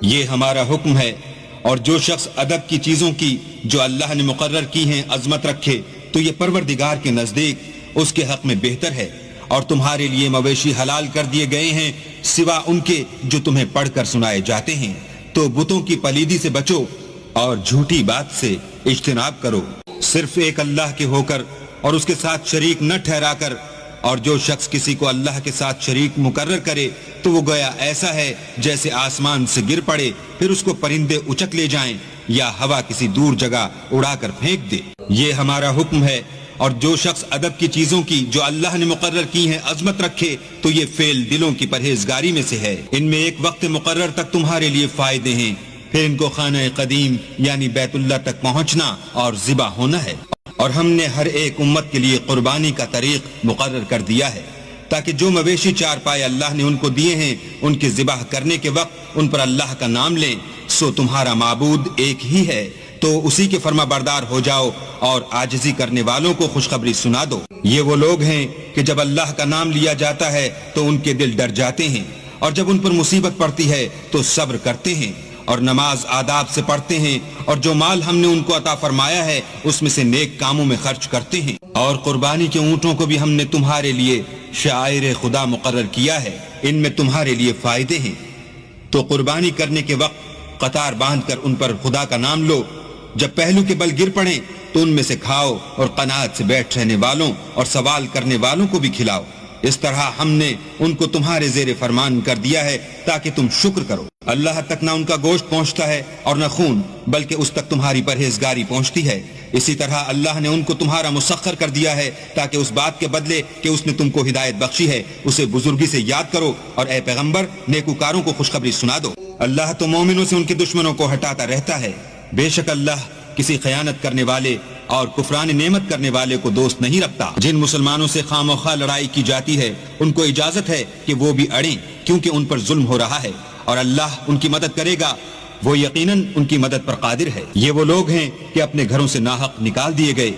یہ ہمارا حکم ہے، اور جو شخص ادب کی چیزوں کی جو اللہ نے مقرر کی ہیں عظمت رکھے تو یہ پروردگار کے نزدیک اس کے حق میں بہتر ہے۔ اور تمہارے لیے مویشی حلال کر دیے گئے ہیں سوا ان کے جو تمہیں پڑھ کر سنائے جاتے ہیں، تو بتوں کی پلیدی سے بچو اور جھوٹی بات سے اجتناب کرو، صرف ایک اللہ کے ہو کر اور اس کے ساتھ شریک نہ ٹھہرا کر۔ اور جو شخص کسی کو اللہ کے ساتھ شریک مقرر کرے تو وہ گویا ایسا ہے جیسے آسمان سے گر پڑے پھر اس کو پرندے اچک لے جائیں یا ہوا کسی دور جگہ اڑا کر پھینک دے۔ یہ ہمارا حکم ہے، اور جو شخص ادب کی چیزوں کی جو اللہ نے مقرر کی ہیں عظمت رکھے تو یہ فعل دلوں کی پرہیزگاری میں سے ہے۔ ان میں ایک وقت مقرر تک تمہارے لیے فائدے ہیں، پھر ان کو خانہ قدیم یعنی بیت اللہ تک پہنچنا اور ذبح ہونا ہے۔ اور ہم نے ہر ایک امت کے لیے قربانی کا طریق مقرر کر دیا ہے، تاکہ جو مویشی چار پائے اللہ نے ان کو دیے ہیں ان کے ذبح کرنے کے وقت ان پر اللہ کا نام لیں۔ سو تمہارا معبود ایک ہی ہے، تو اسی کے فرما بردار ہو جاؤ اور عاجزی کرنے والوں کو خوشخبری سنا دو۔ یہ وہ لوگ ہیں کہ جب اللہ کا نام لیا جاتا ہے تو ان کے دل ڈر جاتے ہیں، اور جب ان پر مصیبت پڑتی ہے تو صبر کرتے ہیں اور نماز آداب سے پڑھتے ہیں، اور جو مال ہم نے ان کو عطا فرمایا ہے اس میں سے نیک کاموں میں خرچ کرتے ہیں۔ اور قربانی کے اونٹوں کو بھی ہم نے تمہارے لیے شعائر خدا مقرر کیا ہے، ان میں تمہارے لیے فائدے ہیں۔ تو قربانی کرنے کے وقت قطار باندھ کر ان پر خدا کا نام لو، جب پہلو کے بل گر پڑیں تو ان میں سے کھاؤ، اور قناعت سے بیٹھ رہنے والوں اور سوال کرنے والوں کو بھی کھلاؤ۔ اس طرح ہم نے ان کو تمہارے زیر فرمان کر دیا ہے تاکہ تم شکر کرو۔ اللہ تک نہ ان کا گوشت پہنچتا ہے اور نہ خون، بلکہ اس تک تمہاری پرہیزگاری پہنچتی ہے۔ اسی طرح اللہ نے ان کو تمہارا مسخر کر دیا ہے تاکہ اس بات کے بدلے کہ اس نے تم کو ہدایت بخشی ہے اسے بزرگی سے یاد کرو، اور اے پیغمبر نیکوکاروں کو خوشخبری سنا دو۔ اللہ تو مومنوں سے ان کے دشمنوں کو ہٹاتا رہتا ہے، بے شک اللہ کسی خیانت کرنے والے اور کفران نعمت کرنے والے کو دوست نہیں رکھتا۔ جن مسلمانوں سے خام و خواہ لڑائی کی جاتی ہے ان کو اجازت ہے کہ وہ بھی اڑیں، کیونکہ ان پر ظلم ہو رہا ہے، اور اللہ ان کی مدد کرے گا، وہ یقیناً ان کی مدد پر قادر ہے۔ یہ وہ لوگ ہیں کہ اپنے گھروں سے ناحق نکال دیے گئے،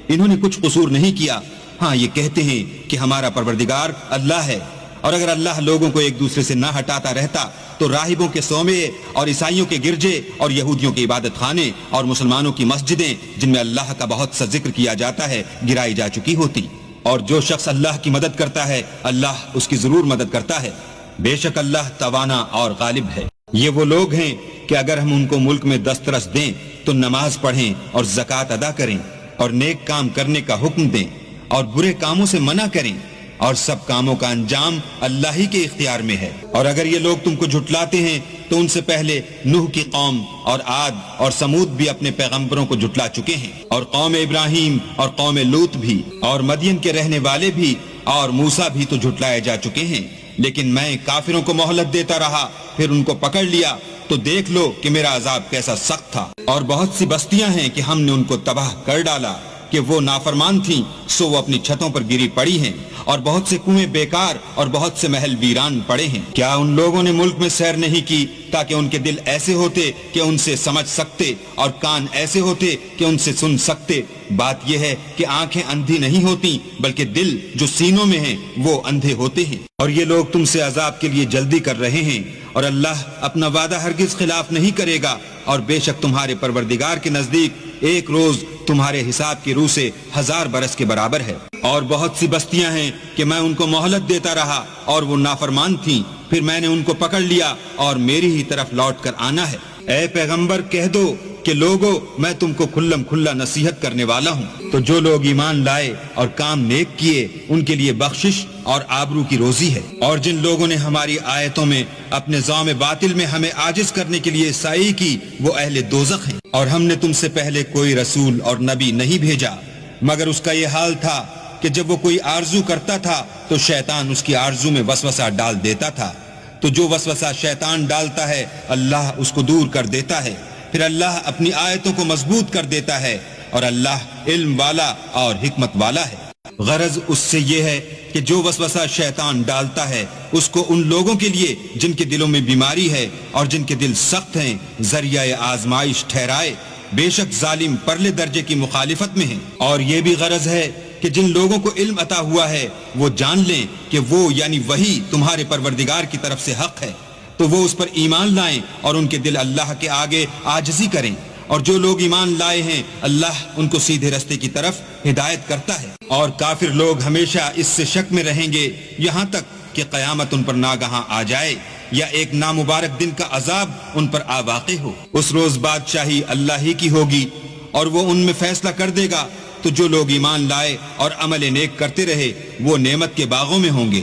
انہوں نے کچھ قصور نہیں کیا، ہاں یہ کہتے ہیں کہ ہمارا پروردگار اللہ ہے۔ اور اگر اللہ لوگوں کو ایک دوسرے سے نہ ہٹاتا رہتا تو راہبوں کے صومعے اور عیسائیوں کے گرجے اور یہودیوں کے عبادت خانے اور مسلمانوں کی مسجدیں جن میں اللہ کا بہت سا ذکر کیا جاتا ہے گرائی جا چکی ہوتی۔ اور جو شخص اللہ کی مدد کرتا ہے اللہ اس کی ضرور مدد کرتا ہے، بے شک اللہ توانا اور غالب ہے۔ یہ وہ لوگ ہیں کہ اگر ہم ان کو ملک میں دسترس دیں تو نماز پڑھیں اور زکوٰۃ ادا کریں اور نیک کام کرنے کا حکم دیں اور برے کاموں سے منع کریں، اور سب کاموں کا انجام اللہ ہی کے اختیار میں ہے۔ اور اگر یہ لوگ تم کو جھٹلاتے ہیں تو ان سے پہلے نوح کی قوم اور عاد اور سمود بھی اپنے پیغمبروں کو جھٹلا چکے ہیں، اور قوم ابراہیم اور قوم لوط بھی، اور مدین کے رہنے والے بھی، اور موسیٰ بھی تو جھٹلائے جا چکے ہیں۔ لیکن میں کافروں کو مہلت دیتا رہا، پھر ان کو پکڑ لیا، تو دیکھ لو کہ میرا عذاب کیسا سخت تھا۔ اور بہت سی بستیاں ہیں کہ ہم نے ان کو تباہ کر ڈالا کہ وہ نافرمان تھیں، سو وہ اپنی چھتوں پر گری پڑی ہیں، اور بہت سے کنویں بیکار اور بہت سے محل ویران پڑے ہیں۔ کیا ان لوگوں نے ملک میں سیر نہیں کی تاکہ ان کے دل ایسے ہوتے کہ ان سے سمجھ سکتے اور کان ایسے ہوتے کہ ان سے سن سکتے؟ بات یہ ہے کہ آنکھیں اندھی نہیں ہوتی بلکہ دل جو سینوں میں ہیں وہ اندھے ہوتے ہیں۔ اور یہ لوگ تم سے عذاب کے لیے جلدی کر رہے ہیں، اور اللہ اپنا وعدہ ہرگز خلاف نہیں کرے گا، اور بے شک تمہارے پروردگار کے نزدیک ایک روز تمہارے حساب کی روح سے 1000 برس کے برابر ہے۔ اور بہت سی بستیاں ہیں کہ میں ان کو مہلت دیتا رہا اور وہ نافرمان تھیں، پھر میں نے ان کو پکڑ لیا اور میری ہی طرف لوٹ کر آنا ہے۔ اے پیغمبر کہہ دو کہ لوگو میں تم کو کھلم کھلا نصیحت کرنے والا ہوں، تو جو لوگ ایمان لائے اور کام نیک کیے ان کے لیے بخشش اور آبرو کی روزی ہے۔ اور جن لوگوں نے ہماری آیتوں میں اپنے ذوم باطل میں ہمیں عاجز کرنے کے لیے سعی کی وہ اہل دوزخ ہیں۔ اور ہم نے تم سے پہلے کوئی رسول اور نبی نہیں بھیجا مگر اس کا یہ حال تھا کہ جب وہ کوئی آرزو کرتا تھا تو شیطان اس کی آرزو میں وسوسہ ڈال دیتا تھا، تو جو وسوسہ شیطان ڈالتا ہے اللہ اس کو دور کر دیتا ہے، پھر اللہ اپنی آیتوں کو مضبوط کر دیتا ہے، اور اللہ علم والا اور حکمت والا ہے۔ غرض اس سے یہ ہے کہ جو وسوسہ شیطان ڈالتا ہے اس کو ان لوگوں کے لیے جن کے دلوں میں بیماری ہے اور جن کے دل سخت ہیں ذریعہ آزمائش ٹھہرائے، بے شک ظالم پرلے درجے کی مخالفت میں ہیں۔ اور یہ بھی غرض ہے کہ جن لوگوں کو علم عطا ہوا ہے وہ جان لیں کہ وہ یعنی وہی تمہارے پروردگار کی طرف سے حق ہے، تو وہ اس پر ایمان لائیں اور ان کے دل اللہ کے آگے عاجزی کریں، اور جو لوگ ایمان لائے ہیں اللہ ان کو سیدھے رستے کی طرف ہدایت کرتا ہے۔ اور کافر لوگ ہمیشہ اس سے شک میں رہیں گے یہاں تک کہ قیامت ان پر ناگہاں آ جائے یا ایک نامبارک دن کا عذاب ان پر آ واقع ہو۔ اس روز بادشاہی اللہ ہی کی ہوگی اور وہ ان میں فیصلہ کر دے گا، تو جو لوگ ایمان لائے اور عمل نیک کرتے رہے وہ نعمت کے باغوں میں ہوں گے۔